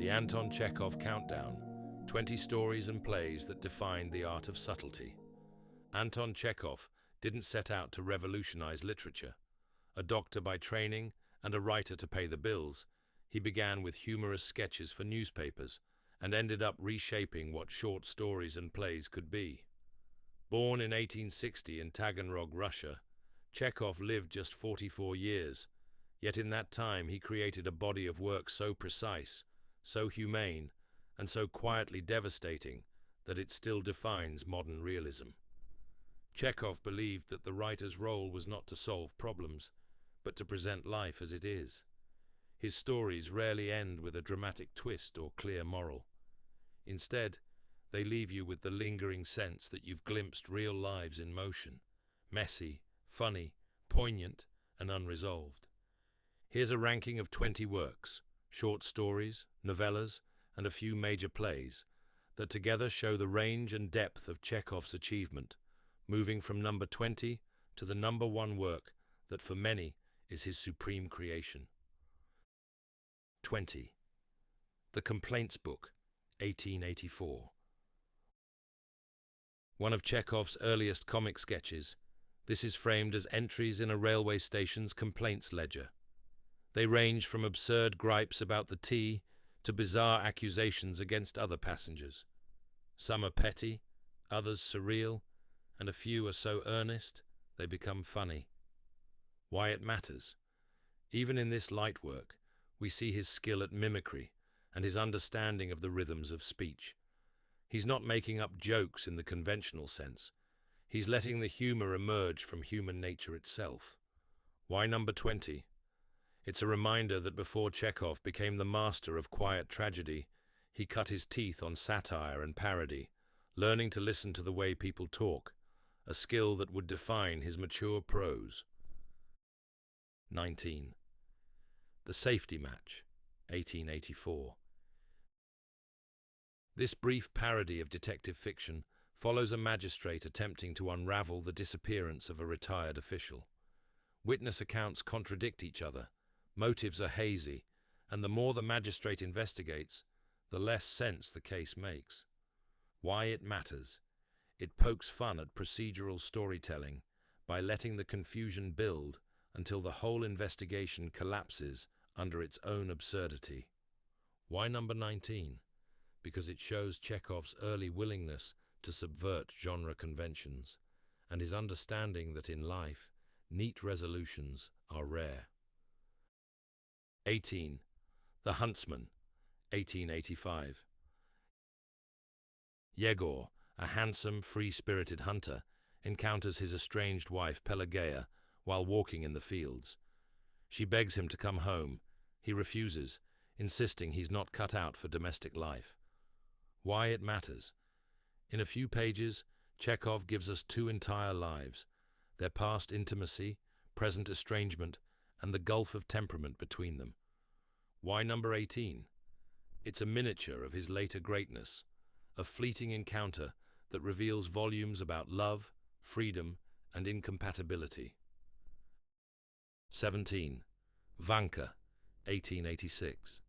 The Anton Chekhov Countdown, 20 stories and plays that defined the art of subtlety. Anton Chekhov didn't set out to revolutionize literature. A doctor by training and a writer to pay the bills, he began with humorous sketches for newspapers and ended up reshaping what short stories and plays could be. Born in 1860 in Taganrog, Russia, Chekhov lived just 44 years, yet in that time he created a body of work so precise, so humane, and so quietly devastating that it still defines modern realism. Chekhov believed that the writer's role was not to solve problems, but to present life as it is. His stories rarely end with a dramatic twist or clear moral. Instead, they leave you with the lingering sense that you've glimpsed real lives in motion, messy, funny, poignant, and unresolved. Here's a ranking of 20 works, short stories, novellas, and a few major plays, that together show the range and depth of Chekhov's achievement, moving from number 20 to the number 1 work that for many is his supreme creation. 20. The Complaints Book, 1884. One of Chekhov's earliest comic sketches, this is framed as entries in a railway station's complaints ledger. They range from absurd gripes about the tea to bizarre accusations against other passengers. Some are petty, others surreal, and a few are so earnest they become funny. Why it matters. Even in this light work, we see his skill at mimicry and his understanding of the rhythms of speech. He's not making up jokes in the conventional sense. He's letting the humor emerge from human nature itself. Why number 20? It's a reminder that before Chekhov became the master of quiet tragedy, he cut his teeth on satire and parody, learning to listen to the way people talk, a skill that would define his mature prose. 19. The Safety Match, 1884. This brief parody of detective fiction follows a magistrate attempting to unravel the disappearance of a retired official. Witness accounts contradict each other, motives are hazy, and the more the magistrate investigates, the less sense the case makes. Why it matters. It pokes fun at procedural storytelling by letting the confusion build until the whole investigation collapses under its own absurdity. Why number 19? Because it shows Chekhov's early willingness to subvert genre conventions and his understanding that in life, neat resolutions are rare. 18. The Huntsman, 1885. Yegor, a handsome, free-spirited hunter, encounters his estranged wife Pelageya while walking in the fields. She begs him to come home. He refuses, insisting he's not cut out for domestic life. Why it matters. In a few pages, Chekhov gives us 2 entire lives, their past intimacy, present estrangement, and the gulf of temperament between them. Why number 18? It's a miniature of his later greatness, a fleeting encounter that reveals volumes about love, freedom, and incompatibility. 17. Vanka, 1886.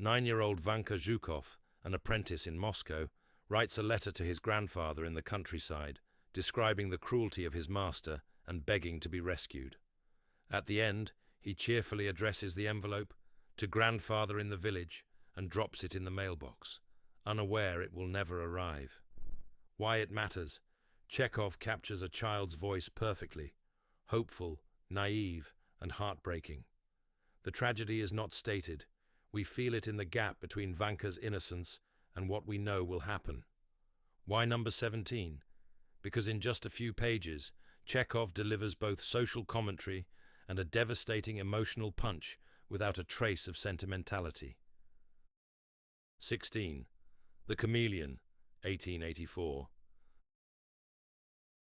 9-year-old Vanka Zhukov, an apprentice in Moscow, writes a letter to his grandfather in the countryside, describing the cruelty of his master and begging to be rescued. At the end, he cheerfully addresses the envelope to grandfather in the village and drops it in the mailbox, unaware it will never arrive. Why it matters. Chekhov captures a child's voice perfectly, hopeful, naive, and heartbreaking. The tragedy is not stated. We feel it in the gap between Vanka's innocence and what we know will happen. Why number 17? Because in just a few pages, Chekhov delivers both social commentary and a devastating emotional punch without a trace of sentimentality. 16. The Chameleon, 1884.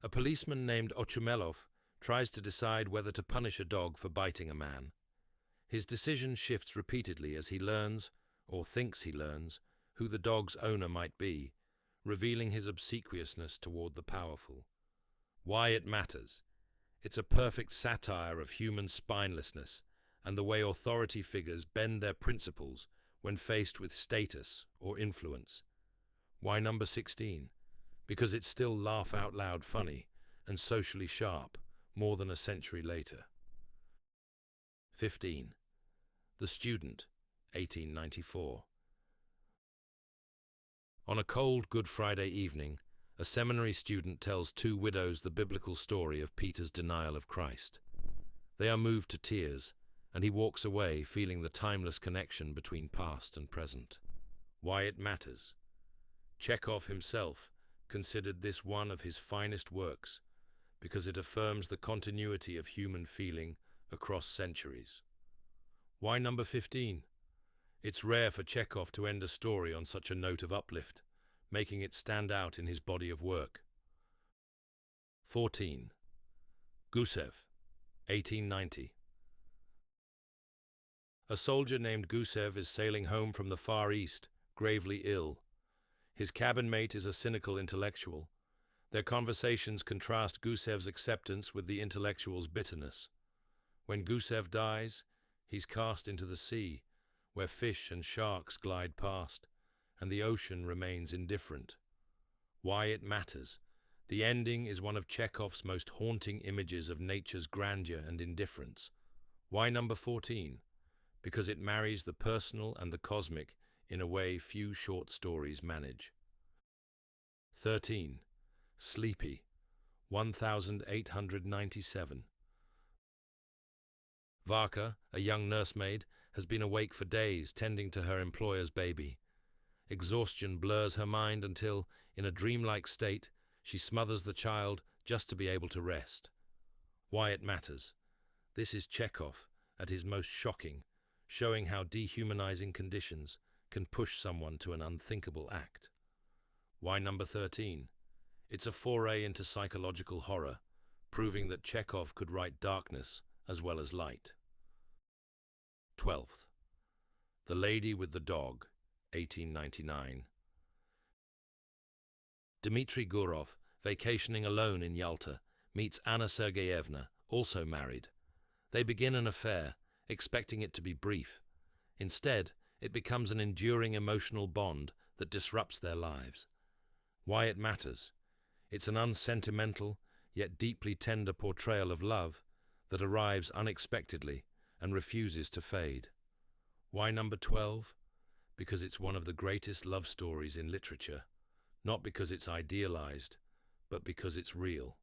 A policeman named Ochumelov tries to decide whether to punish a dog for biting a man. His decision shifts repeatedly as he learns, or thinks he learns, who the dog's owner might be, revealing his obsequiousness toward the powerful. Why it matters. It's a perfect satire of human spinelessness, and the way authority figures bend their principles when faced with status or influence. Why number 16? Because it's still laugh-out-loud funny and socially sharp more than a century later. 15. The Student, 1894. On a cold Good Friday evening, a seminary student tells two widows the biblical story of Peter's denial of Christ. They are moved to tears, and he walks away feeling the timeless connection between past and present. Why it matters. Chekhov himself considered this one of his finest works because it affirms the continuity of human feeling across centuries. Why number 15? It's rare for Chekhov to end a story on such a note of uplift, making it stand out in his body of work. 14. Gusev, 1890. A soldier named Gusev is sailing home from the Far East, gravely ill. His cabin mate is a cynical intellectual. Their conversations contrast Gusev's acceptance with the intellectual's bitterness. When Gusev dies, he's cast into the sea, where fish and sharks glide past, and the ocean remains indifferent. Why it matters. The ending is one of Chekhov's most haunting images of nature's grandeur and indifference. Why number 14? Because it marries the personal and the cosmic in a way few short stories manage. 13. Sleepy, 1897. Varka, a young nursemaid, has been awake for days tending to her employer's baby. Exhaustion blurs her mind until, in a dreamlike state, she smothers the child just to be able to rest. Why it matters. This is Chekhov at his most shocking, showing how dehumanizing conditions can push someone to an unthinkable act. Why number 13? It's a foray into psychological horror, proving that Chekhov could write darkness as well as light. 12th. The Lady with the Dog, 1899. Dmitry Gurov, vacationing alone in Yalta, meets Anna Sergeyevna, also married. They begin an affair, expecting it to be brief. Instead, it becomes an enduring emotional bond that disrupts their lives. Why it matters. It's an unsentimental, yet deeply tender portrayal of love that arrives unexpectedly and refuses to fade. Why number 12? Because it's one of the greatest love stories in literature, not because it's idealized, but because it's real.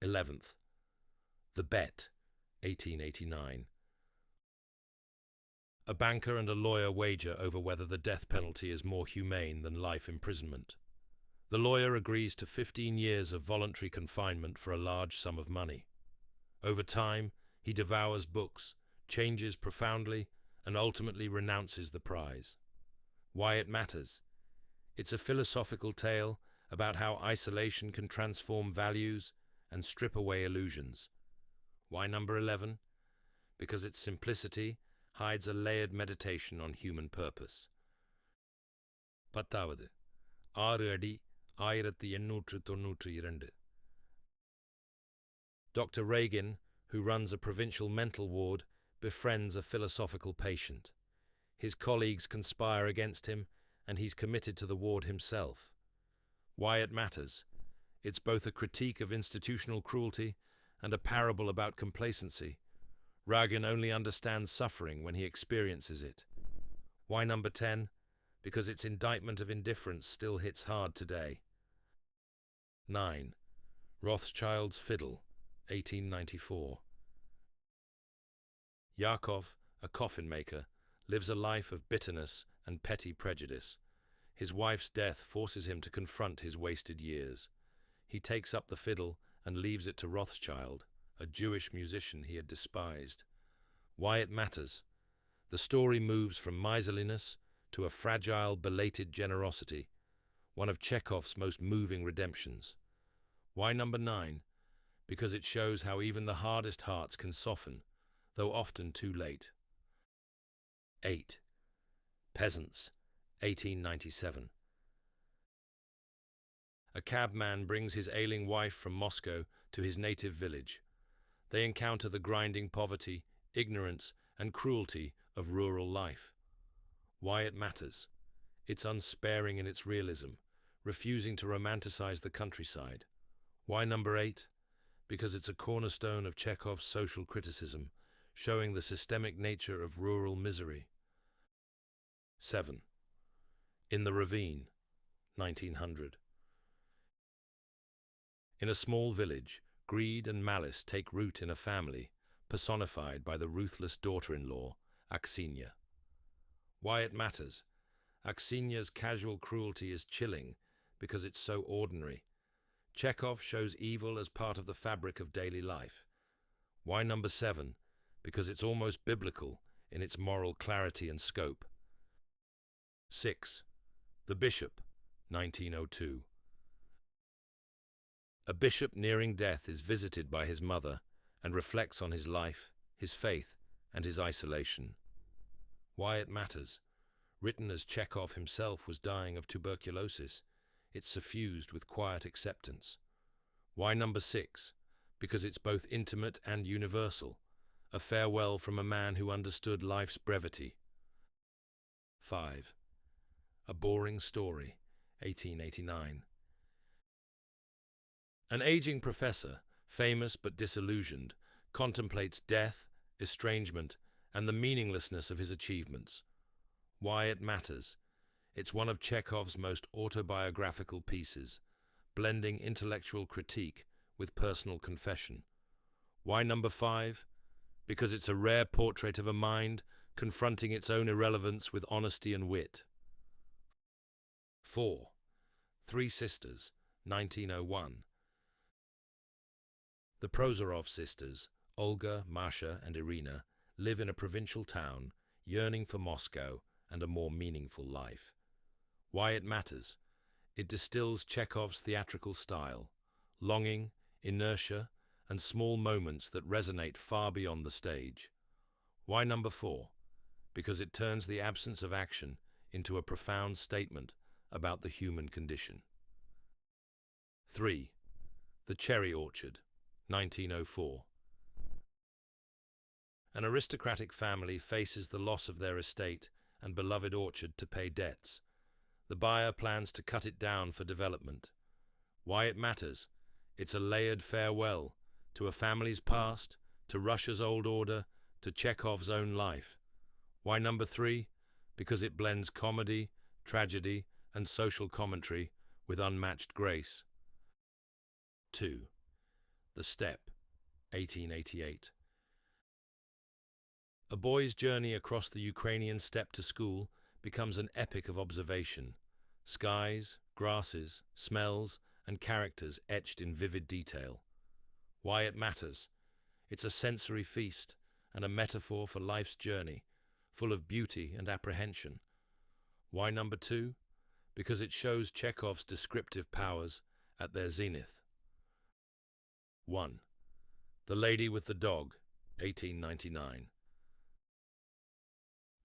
11th. The Bet, 1889. A banker and a lawyer wager over whether the death penalty is more humane than life imprisonment. The lawyer agrees to 15 years of voluntary confinement for a large sum of money. Over time, he devours books, changes profoundly, and ultimately renounces the prize. Why it matters. It's a philosophical tale about how isolation can transform values and strip away illusions. Why number 11? Because its simplicity hides a layered meditation on human purpose. 10வது 6 அடி 1892. Dr. Reagan, who runs a provincial mental ward, befriends a philosophical patient. His colleagues conspire against him, and he's committed to the ward himself. Why it matters. It's both a critique of institutional cruelty and a parable about complacency. Reagan only understands suffering when he experiences it. Why number 10? Because its indictment of indifference still hits hard today. 9. Rothschild's Fiddle, 1894. Yakov, a coffin maker, lives a life of bitterness and petty prejudice. His wife's death forces him to confront his wasted years. He takes up the fiddle and leaves it to Rothschild, a Jewish musician he had despised. Why it matters. The story moves from miserliness to a fragile, belated generosity, one of Chekhov's most moving redemptions. Why number 9? Because it shows how even the hardest hearts can soften, though often too late. 8. Peasants, 1897. A cabman brings his ailing wife from Moscow to his native village. They encounter the grinding poverty, ignorance, and cruelty of rural life. Why it matters. It's unsparing in its realism, refusing to romanticize the countryside. Why number 8? Because it's a cornerstone of Chekhov's social criticism, showing the systemic nature of rural misery. 7. In the Ravine, 1900. In a small village, greed and malice take root in a family, personified by the ruthless daughter-in-law, Aksenia. Why it matters. Aksenia's casual cruelty is chilling because it's so ordinary. Chekhov shows evil as part of the fabric of daily life. Why number 7? Because it's almost biblical in its moral clarity and scope. 6. The Bishop, 1902. A bishop nearing death is visited by his mother and reflects on his life, his faith, and his isolation. Why it matters. Written as Chekhov himself was dying of tuberculosis, it's suffused with quiet acceptance. Why number 6? Because it's both intimate and universal, a farewell from a man who understood life's brevity. 5. A Boring Story, 1889. An aging professor, famous but disillusioned, contemplates death, estrangement, and the meaninglessness of his achievements. Why it matters. It's one of Chekhov's most autobiographical pieces, blending intellectual critique with personal confession. Why number 5? Because it's a rare portrait of a mind confronting its own irrelevance with honesty and wit. 4. Three Sisters, 1901. The Prozorov sisters, Olga, Masha, and Irina, live in a provincial town, yearning for Moscow and a more meaningful life. Why it matters. It distills Chekhov's theatrical style, longing, inertia, and small moments that resonate far beyond the stage. Why number 4? Because it turns the absence of action into a profound statement about the human condition. 3. The Cherry Orchard, 1904. An aristocratic family faces the loss of their estate and beloved orchard to pay debts. The buyer plans to cut it down for development. Why it matters. It's a layered farewell to a family's past, to Russia's old order, to Chekhov's own life. Why number 3? Because it blends comedy, tragedy, and social commentary with unmatched grace. 2. The Steppe, 1888. A boy's journey across the Ukrainian steppe to school becomes an epic of observation. Skies, grasses, smells, and characters etched in vivid detail. Why it matters. It's a sensory feast and a metaphor for life's journey, full of beauty and apprehension. Why number 2? Because it shows Chekhov's descriptive powers at their zenith. 1. The Lady with the Dog, 1899.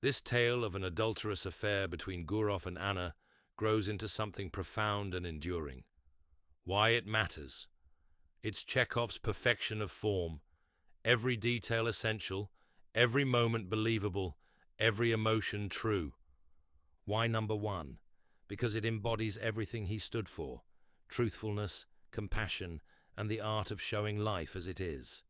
This tale of an adulterous affair between Gurov and Anna grows into something profound and enduring. Why it matters. It's Chekhov's perfection of form, every detail essential, every moment believable, every emotion true. Why number 1? Because it embodies everything he stood for: truthfulness, compassion, and the art of showing life as it is.